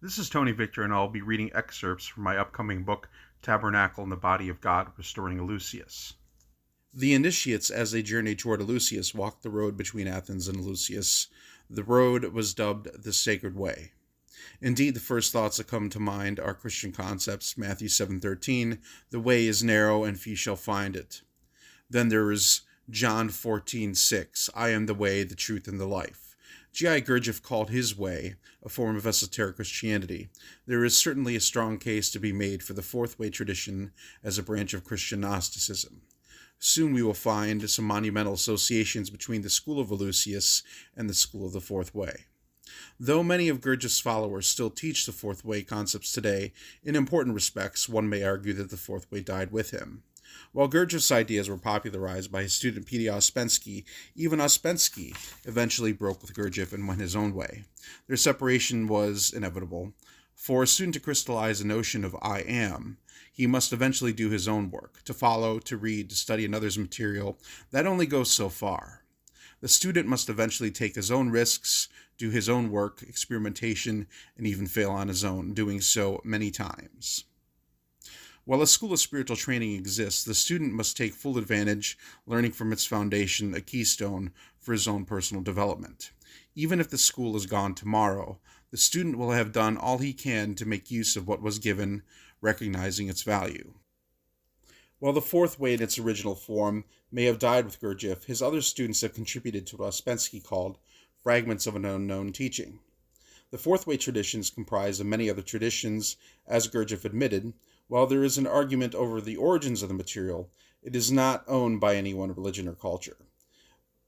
This is Tony Victor, and I'll be reading excerpts from my upcoming book, Tabernacle in the Body of God, Restoring Eleusis. The initiates, as they journeyed toward Eleusis, walked the road between Athens and Eleusis. The road was dubbed the Sacred Way. Indeed, the first thoughts that come to mind are Christian concepts. Matthew 7:13, the way is narrow and few shall find it. Then there is John 14:6, I am the way, the truth, and the life. G.I. Gurdjieff called his way a form of esoteric Christianity. There is certainly a strong case to be made for the Fourth Way tradition as a branch of Christian Gnosticism. Soon we will find some monumental associations between the school of Eleusis and the school of the Fourth Way. Though many of Gurdjieff's followers still teach the Fourth Way concepts today, in important respects, one may argue that the Fourth Way died with him. While Gurdjieff's ideas were popularized by his student P.D. Ouspensky, even Ouspensky eventually broke with Gurdjieff and went his own way. Their separation was inevitable. For a student to crystallize a notion of I am, he must eventually do his own work. To follow, to read, to study another's material, that only goes so far. The student must eventually take his own risks, do his own work, experimentation, and even fail on his own, doing so many times. While a school of spiritual training exists, the student must take full advantage, learning from its foundation, a keystone for his own personal development. Even if the school is gone tomorrow, the student will have done all he can to make use of what was given, recognizing its value. While the Fourth Way in its original form may have died with Gurdjieff, his other students have contributed to what Ouspensky called fragments of an unknown teaching. The Fourth Way traditions comprise of many other traditions, as Gurdjieff admitted. While there is an argument over the origins of the material, it is not owned by any one religion or culture.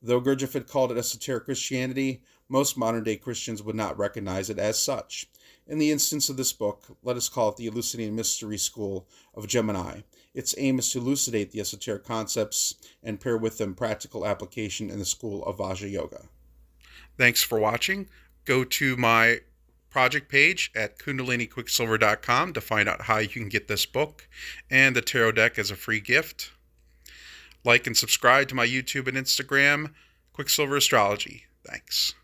Though Gurdjieff had called it esoteric Christianity, most modern-day Christians would not recognize it as such. In the instance of this book, let us call it the Eleusinian Mystery School of Gemini. Its aim is to elucidate the esoteric concepts and pair with them practical application in the school of Vajra Yoga. Thanks for watching. Go to my project page at kundaliniquicksilver.com to find out how you can get this book and the tarot deck as a free gift. Like and subscribe to my YouTube and Instagram, Quicksilver Astrology. Thanks.